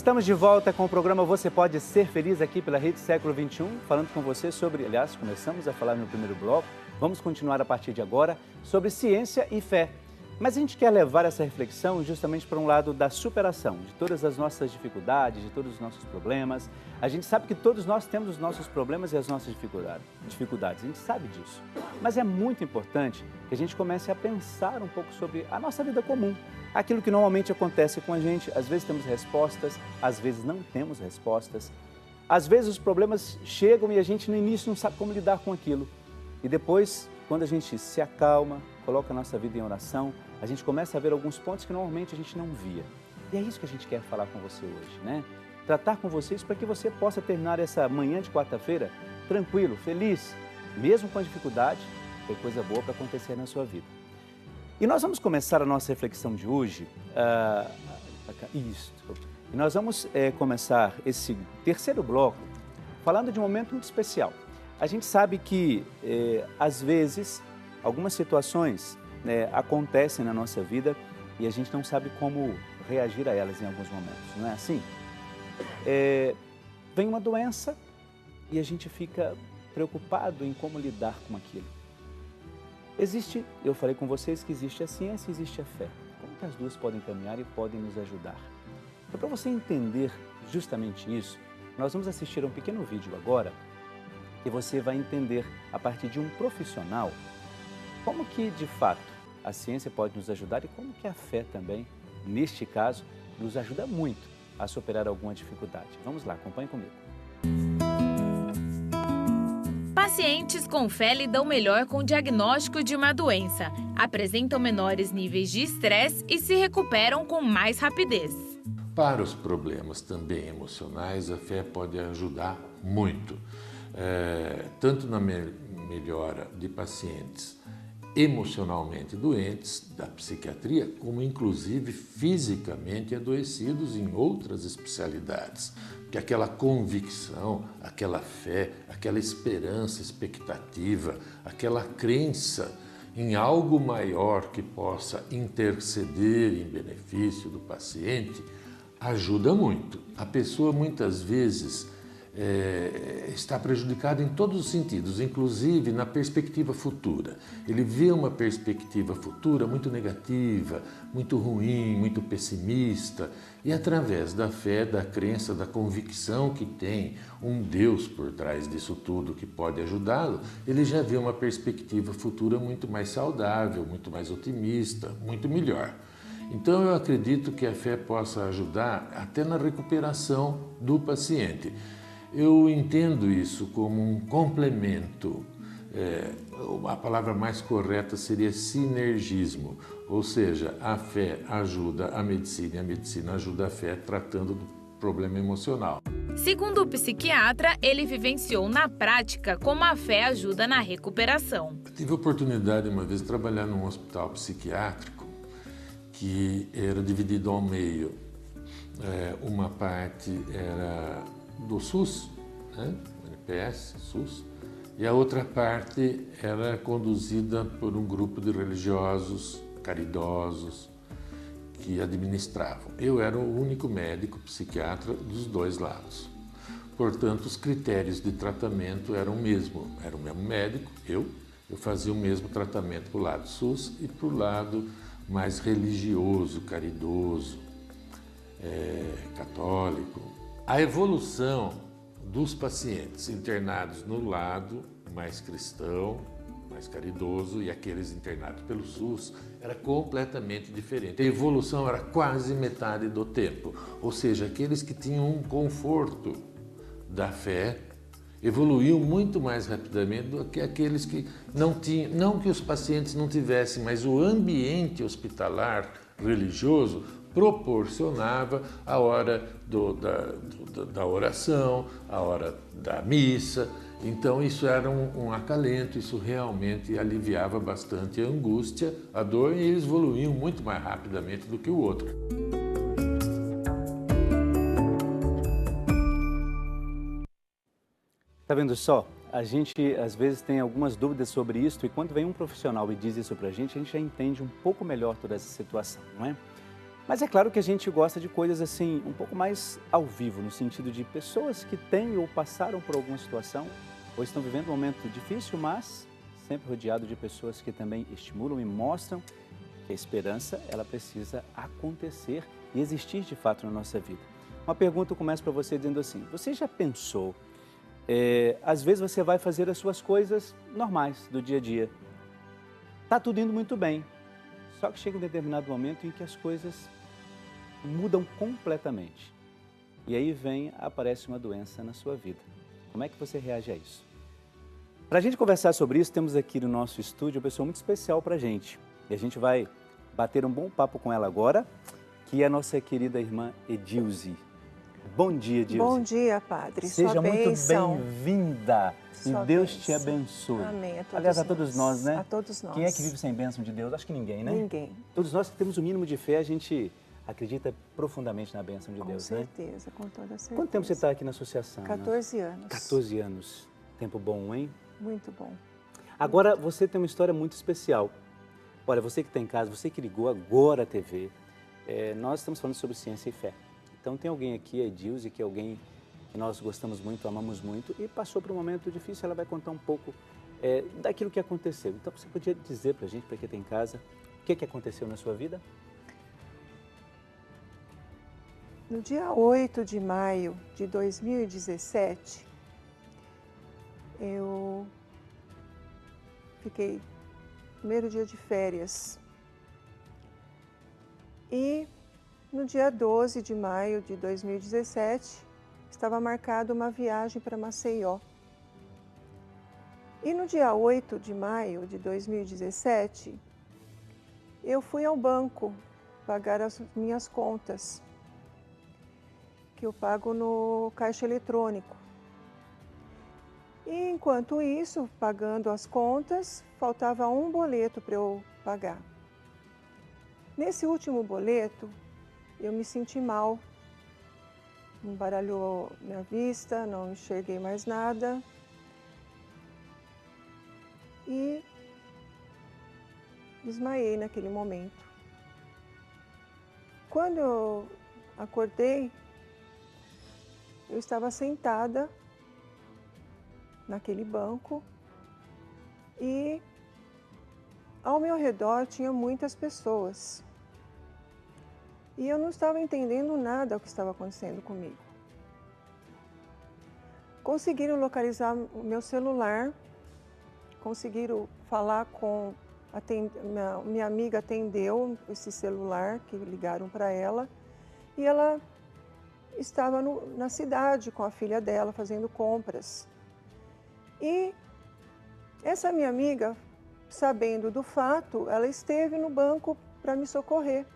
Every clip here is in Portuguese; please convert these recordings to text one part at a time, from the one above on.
Estamos de volta com o programa Você Pode Ser Feliz aqui pela Rede Século XXI, falando com você sobre, aliás, começamos a falar no primeiro bloco, vamos continuar a partir de agora, sobre ciência e fé. Mas a gente quer levar essa reflexão justamente para um lado da superação de todas as nossas dificuldades, de todos os nossos problemas. A gente sabe que todos nós temos os nossos problemas e as nossas dificuldades, a gente sabe disso. Mas é muito importante que a gente comece a pensar um pouco sobre a nossa vida comum, aquilo que normalmente acontece com a gente. Às vezes temos respostas, às vezes não temos respostas. Às vezes os problemas chegam e a gente no início não sabe como lidar com aquilo. E depois, quando a gente se acalma, coloca a nossa vida em oração, a gente começa a ver alguns pontos que normalmente a gente não via. E é isso que a gente quer falar com você hoje, né? Tratar com vocês para que você possa terminar essa manhã de quarta-feira tranquilo, feliz, mesmo com a dificuldade, tem coisa boa para acontecer na sua vida. E nós vamos começar a nossa reflexão de hoje, E nós vamos começar esse terceiro bloco falando de um momento muito especial. A gente sabe que, às vezes, algumas situações acontecem na nossa vida e a gente não sabe como reagir a elas em alguns momentos, não é assim? Vem uma doença e a gente fica preocupado em como lidar com aquilo. Eu falei com vocês que existe a ciência e existe a fé. Como que as duas podem caminhar e podem nos ajudar? Então, para você entender justamente isso, nós vamos assistir a um pequeno vídeo agora e você vai entender, a partir de um profissional, como que, de fato, a ciência pode nos ajudar e como que a fé também, neste caso, nos ajuda muito a superar alguma dificuldade. Vamos lá, acompanhe comigo. Pacientes com fé lidam melhor com o diagnóstico de uma doença, apresentam menores níveis de estresse e se recuperam com mais rapidez. Para os problemas também emocionais, a fé pode ajudar muito, tanto na melhora de pacientes emocionalmente doentes da psiquiatria, como inclusive fisicamente adoecidos em outras especialidades. Porque aquela convicção, aquela fé, aquela esperança, expectativa, aquela crença em algo maior que possa interceder em benefício do paciente, ajuda muito. A pessoa muitas vezes está prejudicado em todos os sentidos, inclusive na perspectiva futura. Ele vê uma perspectiva futura muito negativa, muito ruim, muito pessimista, e através da fé, da crença, da convicção que tem um Deus por trás disso tudo que pode ajudá-lo, ele já vê uma perspectiva futura muito mais saudável, muito mais otimista, muito melhor. Então eu acredito que a fé possa ajudar até na recuperação do paciente. Eu entendo isso como um complemento, a palavra mais correta seria sinergismo, ou seja, a fé ajuda a medicina e a medicina ajuda a fé tratando do problema emocional. Segundo o psiquiatra, ele vivenciou na prática como a fé ajuda na recuperação. Tive a oportunidade uma vez de trabalhar num hospital psiquiátrico que era dividido ao meio. Uma parte era do SUS, NPS, SUS, e a outra parte era conduzida por um grupo de religiosos, caridosos, que administravam. Eu era o único médico psiquiatra dos dois lados. Portanto, os critérios de tratamento eram o mesmo. Era o mesmo médico, eu fazia o mesmo tratamento para o lado SUS e para o lado mais religioso, caridoso, católico. A evolução dos pacientes internados no lado mais cristão, mais caridoso, e aqueles internados pelo SUS era completamente diferente. A evolução era quase metade do tempo, ou seja, aqueles que tinham um conforto da fé evoluíam muito mais rapidamente do que aqueles que não tinham, não que os pacientes não tivessem, mas o ambiente hospitalar religioso proporcionava a hora da oração, a hora da missa. Então isso era um acalento, isso realmente aliviava bastante a angústia, a dor, e eles evoluíam muito mais rapidamente do que o outro. Tá vendo só? A gente às vezes tem algumas dúvidas sobre isso e quando vem um profissional e diz isso pra gente, a gente já entende um pouco melhor toda essa situação, não é? Mas é claro que a gente gosta de coisas assim, um pouco mais ao vivo, no sentido de pessoas que têm ou passaram por alguma situação ou estão vivendo um momento difícil, mas sempre rodeado de pessoas que também estimulam e mostram que a esperança, ela precisa acontecer e existir de fato na nossa vida. Uma pergunta começa para você dizendo assim, você já pensou, às vezes você vai fazer as suas coisas normais do dia a dia, está tudo indo muito bem, só que chega um determinado momento em que as coisas mudam completamente. E aí aparece uma doença na sua vida. Como é que você reage a isso? Para a gente conversar sobre isso, temos aqui no nosso estúdio uma pessoa muito especial para a gente. E a gente vai bater um bom papo com ela agora, que é a nossa querida irmã Edilze. Bom dia, Edilze. Bom dia, Padre. Seja muito bem-vinda e Deus te abençoe. Amém. A todos Aliás, a todos nós, né? A todos nós. Quem é que vive sem bênção de Deus? Acho que ninguém, né? Ninguém. Todos nós que temos o mínimo de fé, a gente acredita profundamente na bênção de Com Deus, certeza, com toda certeza. Quanto tempo você está aqui na associação? 14 anos. 14 anos. Tempo bom, hein? Muito bom. Agora, você tem uma história muito especial. Olha, você que está em casa, você que ligou agora a TV, nós estamos falando sobre ciência e fé. Então, tem alguém aqui, a Edilze, que é alguém que nós gostamos muito, amamos muito, e passou por um momento difícil, ela vai contar um pouco daquilo que aconteceu. Então, você podia dizer para a gente, para quem está em casa, o que aconteceu na sua vida? No dia 8 de maio de 2017, eu fiquei primeiro dia de férias. E no dia 12 de maio de 2017, estava marcada uma viagem para Maceió. E no dia 8 de maio de 2017, eu fui ao banco pagar as minhas contas, que eu pago no caixa eletrônico. E enquanto isso, pagando as contas, faltava um boleto para eu pagar. Nesse último boleto, eu me senti mal, embaralhou minha vista, não enxerguei mais nada. E desmaiei naquele momento. Quando eu acordei, eu estava sentada naquele banco e ao meu redor tinha muitas pessoas. E eu não estava entendendo nada do que estava acontecendo comigo. Conseguiram localizar o meu celular, conseguiram falar com... Minha amiga atendeu esse celular que ligaram para ela e ela estava na cidade com a filha dela fazendo compras. E essa minha amiga, sabendo do fato, ela esteve no banco para me socorrer.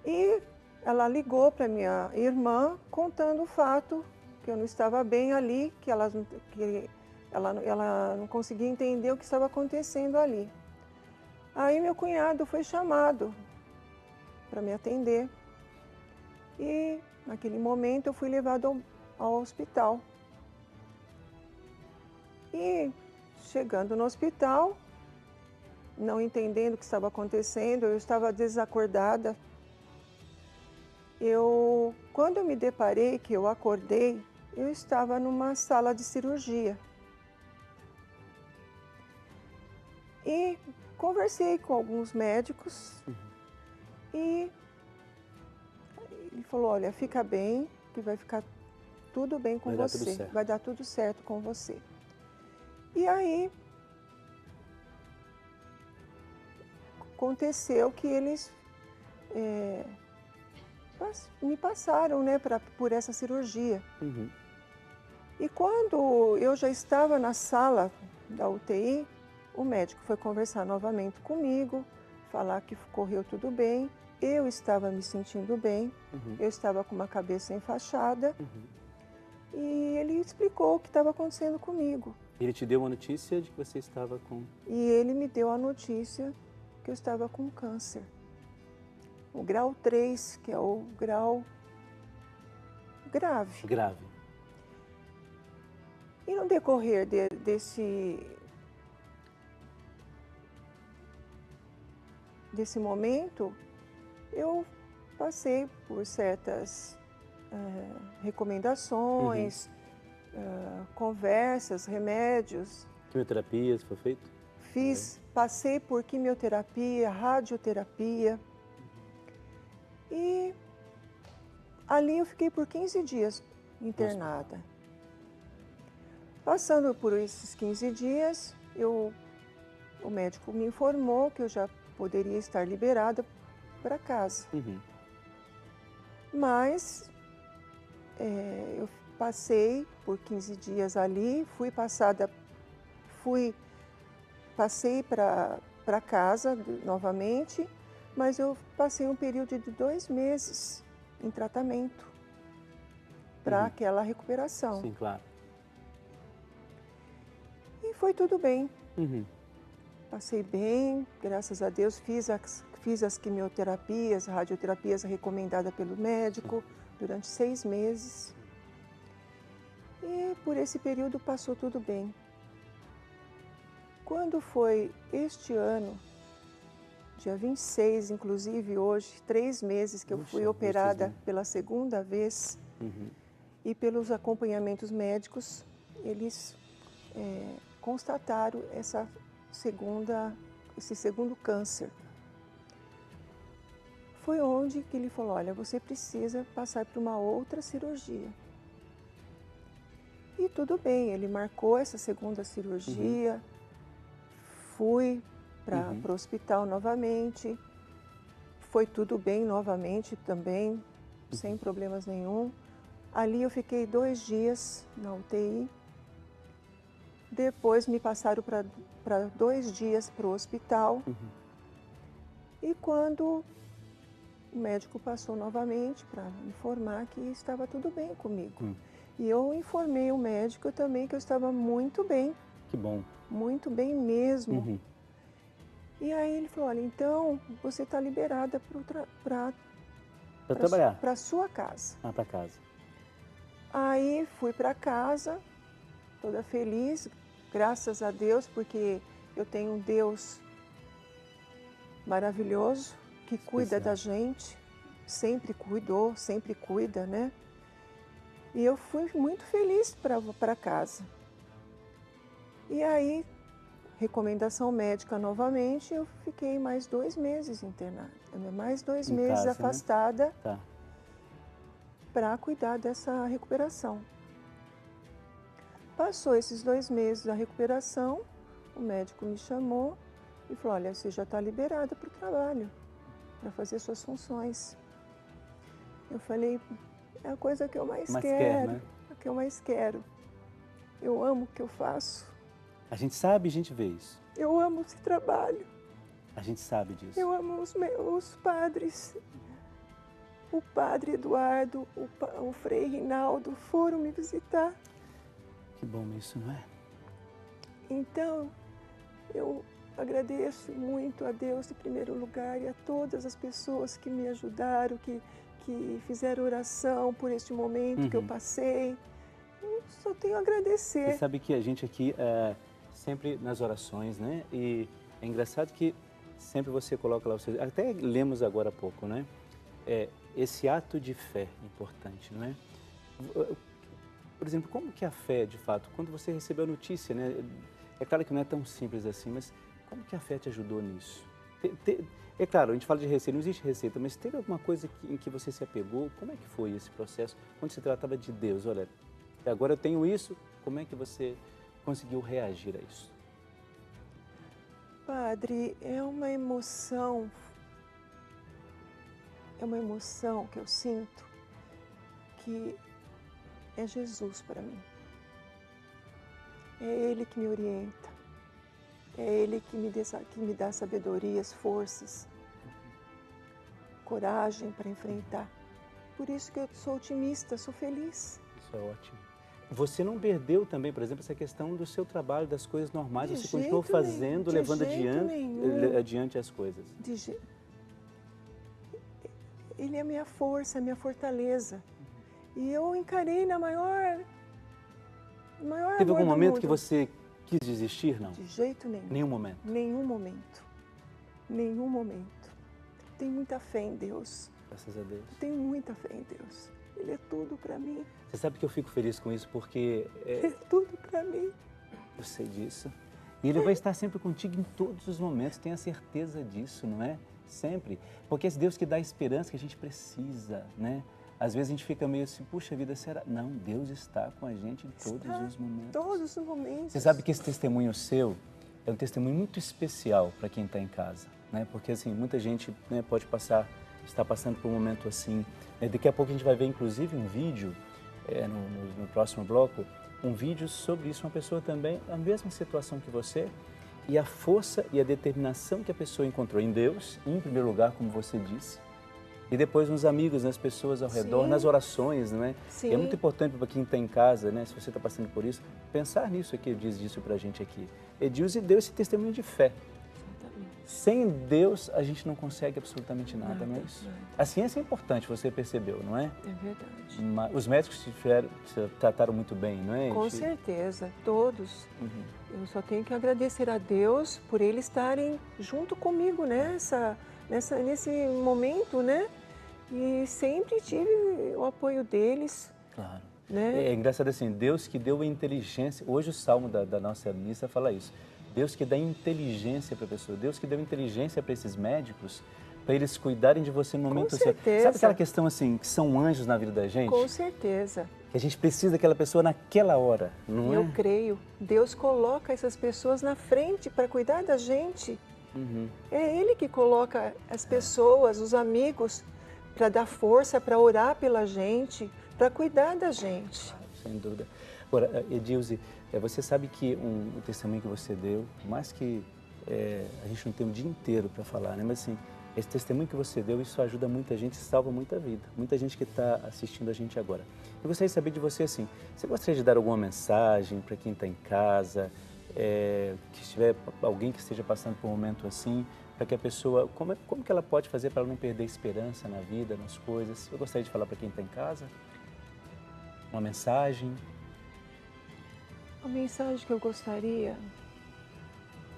E ela ligou para minha irmã contando o fato que eu não estava bem ali, que ela não conseguia entender o que estava acontecendo ali. Aí meu cunhado foi chamado para me atender. E naquele momento eu fui levado ao hospital. E chegando no hospital, não entendendo o que estava acontecendo, eu estava desacordada. Quando eu me deparei, que eu acordei, eu estava numa sala de cirurgia. E conversei com alguns médicos e ele falou, olha, fica bem, que vai ficar tudo bem com você, vai dar tudo certo com você. E aí, aconteceu que eles me passaram, né, por essa cirurgia. E quando eu já estava na sala da UTI, o médico foi conversar novamente comigo, falar que correu tudo bem, eu estava me sentindo bem, eu estava com uma cabeça enfaixada, e ele explicou o que estava acontecendo comigo. Ele te deu uma notícia de que você estava com... E ele me deu a notícia que eu estava com câncer. O grau 3, que é o grau grave. Grave. E no decorrer desse momento, eu passei por certas recomendações, conversas, remédios. Quimioterapias foi feito? Passei por quimioterapia, radioterapia. E ali eu fiquei por 15 dias internada. Passando por esses 15 dias, o médico me informou que eu já poderia estar liberada para casa. Mas eu passei por 15 dias ali, passei para casa novamente, mas eu passei um período de 2 meses em tratamento para aquela recuperação. Sim, claro. E foi tudo bem. Passei bem, graças a Deus, fiz as quimioterapias, radioterapias recomendadas pelo médico durante 6 meses. E por esse período passou tudo bem. Quando foi este ano, dia 26, inclusive hoje, 3 meses que eu fui operada pela segunda vez, e pelos acompanhamentos médicos, eles constataram esse segundo câncer. Foi onde que ele falou, olha, você precisa passar por uma outra cirurgia. E tudo bem, ele marcou essa segunda cirurgia, fui para o hospital novamente, foi tudo bem novamente também, sem problemas nenhum. Ali eu fiquei 2 dias na UTI, depois me passaram para 2 dias para o hospital. E quando o médico passou novamente para informar que estava tudo bem comigo. E eu informei o médico também que eu estava muito bem. Que bom. Muito bem mesmo. E aí ele falou, olha, então você está liberada para trabalhar? Para sua casa. Para casa. Aí fui para casa, toda feliz, graças a Deus, porque eu tenho um Deus maravilhoso que cuida da gente, sempre cuidou, sempre cuida, né? E eu fui muito feliz para casa. E aí, recomendação médica novamente, eu fiquei mais 2 meses internada, mais 2 meses casa, afastada, né? para cuidar dessa recuperação. Passou esses 2 meses da recuperação, o médico me chamou e falou, olha, você já está liberada para o trabalho, para fazer suas funções. Eu falei, é a coisa que eu mais quero, a que eu mais quero. Eu amo o que eu faço. A gente sabe, a gente vê isso. Eu amo esse trabalho. A gente sabe disso. Eu amo os padres. O padre Eduardo, o Frei Rinaldo foram me visitar. Que bom isso, não é? Então, eu agradeço muito a Deus em primeiro lugar e a todas as pessoas que me ajudaram, que fizeram oração por este momento que eu passei. Eu só tenho a agradecer. Você sabe que a gente aqui, sempre nas orações, né? E é engraçado que sempre você coloca lá, até lemos agora há pouco, né? Esse ato de fé importante, não é? Por exemplo, como que a fé, de fato, quando você recebeu a notícia, né? É claro que não é tão simples assim, mas como que a fé te ajudou nisso? É claro, a gente fala de receita, não existe receita, mas teve alguma coisa em que você se apegou? Como é que foi esse processo? Quando se tratava de Deus, olha, agora eu tenho isso, como é que você conseguiu reagir a isso? Padre, é uma emoção que eu sinto que é Jesus para mim. É Ele que me orienta, é Ele que me dá sabedorias, forças, coragem para enfrentar. Por isso que eu sou otimista, sou feliz. Isso é ótimo. Você não perdeu também, por exemplo, essa questão do seu trabalho, das coisas normais, você continuou fazendo, levando adiante as coisas. Ele é a minha força, a minha fortaleza. E eu encarei na maior Teve algum momento que você quis desistir, não? De jeito nenhum. Nenhum momento? Nenhum momento. Nenhum momento. tenho muita fé em Deus. Graças a Deus. Eu tenho muita fé em Deus. Ele é tudo para mim. Você sabe que eu fico feliz com isso porque... Ele é tudo para mim. Eu sei disso. E Ele vai estar sempre contigo em todos os momentos, tenha certeza disso, não é? Sempre. Porque é Deus que dá a esperança que a gente precisa, né? Às vezes a gente fica meio assim, puxa vida, será? Não, Deus está com a gente em todos os momentos. Todos os momentos. Você sabe que esse testemunho seu é um testemunho muito especial para quem está em casa, né? Porque assim, muita gente, né, pode está passando por um momento assim. Daqui a pouco a gente vai ver inclusive um vídeo, no próximo bloco, um vídeo sobre isso, uma pessoa também, a mesma situação que você, e a força e a determinação que a pessoa encontrou em Deus, em primeiro lugar, como você disse, e depois nos amigos, nas pessoas ao redor, nas orações, não é? Sim. É muito importante para quem está em casa, né? Se você está passando por isso, pensar nisso aqui, diz isso para a gente aqui. Edilze deu esse testemunho de fé. Exatamente. Sem Deus, a gente não consegue absolutamente nada, não é isso? Nada. A ciência é importante, você percebeu, não é? É verdade. Os médicos te trataram muito bem, não é? Com certeza, todos. Uhum. Eu só tenho que agradecer a Deus por eles estarem junto comigo nesse momento, né? E sempre tive o apoio deles. Claro. Né? É engraçado assim, Deus que deu a inteligência. Hoje o salmo da nossa missa fala isso. Deus que dá inteligência para a pessoa. Deus que deu inteligência para esses médicos, para eles cuidarem de você no momento certo. Sabe aquela questão assim, que são anjos na vida da gente? Com certeza. Que a gente precisa daquela pessoa naquela hora, não é? Eu creio. Deus coloca essas pessoas na frente para cuidar da gente. Uhum. É Ele que coloca as pessoas, os amigos, para dar força, para orar pela gente, para cuidar da gente. Sem dúvida. Agora, Edilze, você sabe que o testemunho que você deu, por mais que a gente não tem o dia inteiro para falar, né? Mas assim, esse testemunho que você deu, isso ajuda muita gente, salva muita vida. Muita gente que está assistindo a gente agora. Eu gostaria de saber de você assim, você gostaria de dar alguma mensagem para quem está em casa, que estiver alguém que esteja passando por um momento assim, para que a pessoa, como que ela pode fazer para não perder esperança na vida, nas coisas? Eu gostaria de falar para quem está em casa, uma mensagem. A mensagem que eu gostaria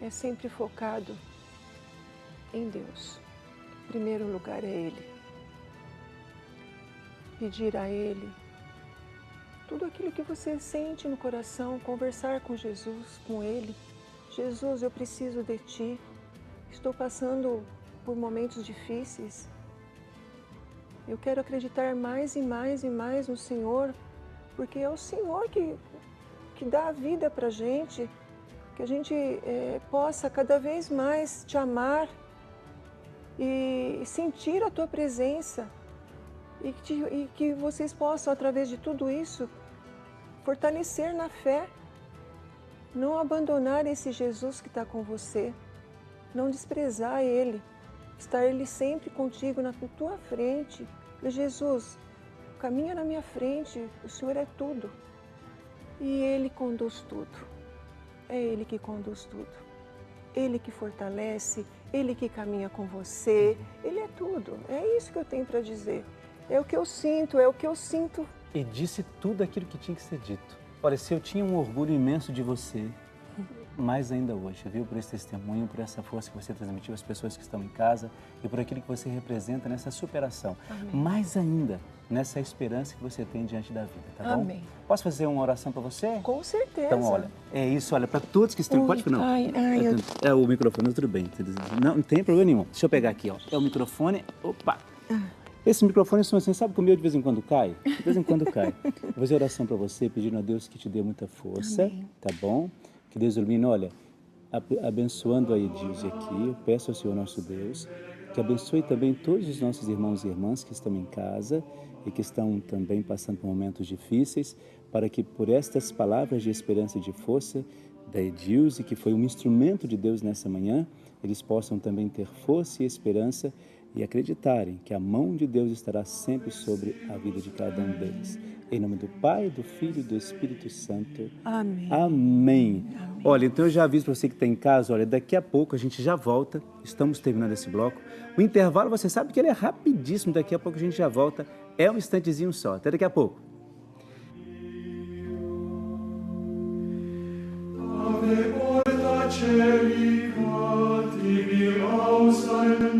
é sempre focado em Deus. Em primeiro lugar é Ele. Pedir a Ele tudo aquilo que você sente no coração, conversar com Jesus, com Ele. Jesus, eu preciso de Ti. Estou passando por momentos difíceis. Eu quero acreditar mais e mais e mais no Senhor, porque é o Senhor que dá a vida para a gente, que a gente possa cada vez mais Te amar e sentir a Tua presença e que vocês possam, através de tudo isso, fortalecer na fé, não abandonar esse Jesus que está com você, não desprezar Ele, estar Ele sempre contigo na tua frente. Jesus, caminha na minha frente, o Senhor é tudo. E Ele conduz tudo. É Ele que conduz tudo. Ele que fortalece, Ele que caminha com você. Ele é tudo. É isso que eu tenho para dizer. É o que eu sinto, é o que eu sinto. E disse tudo aquilo que tinha que ser dito. Olha, se eu tinha um orgulho imenso de você, mais ainda hoje, viu? Por esse testemunho, por essa força que você transmitiu às pessoas que estão em casa e por aquilo que você representa nessa superação. Amém. Mais ainda, nessa esperança que você tem diante da vida, tá bom? Amém. Posso fazer uma oração para você? Com certeza. Então, olha, é isso, olha, para todos que estão... Pode não. É o microfone, tudo bem. Não tem problema nenhum. Deixa eu pegar aqui, ó. É o microfone. Opa! Esses microfones são assim, sabe que o meu de vez em quando cai? De vez em quando cai. Vou fazer oração para você, pedindo a Deus que te dê muita força, Amém. tá bom? Que Deus ilumine, olha, abençoando a Edilze aqui, eu peço ao Senhor nosso Deus, que abençoe também todos os nossos irmãos e irmãs que estão em casa e que estão também passando por momentos difíceis, para que por estas palavras de esperança e de força da Edilze, que foi um instrumento de Deus nessa manhã, eles possam também ter força e esperança e acreditarem que a mão de Deus estará sempre sobre a vida de cada um deles. Em nome do Pai, do Filho e do Espírito Santo. Amém. Amém. Olha, então eu já aviso para você que está em casa, olha, daqui a pouco a gente já volta, estamos terminando esse bloco. O intervalo, você sabe que ele é rapidíssimo, daqui a pouco a gente já volta, é um instantezinho só, até daqui a pouco. Ave porta celica, tibi aus deinem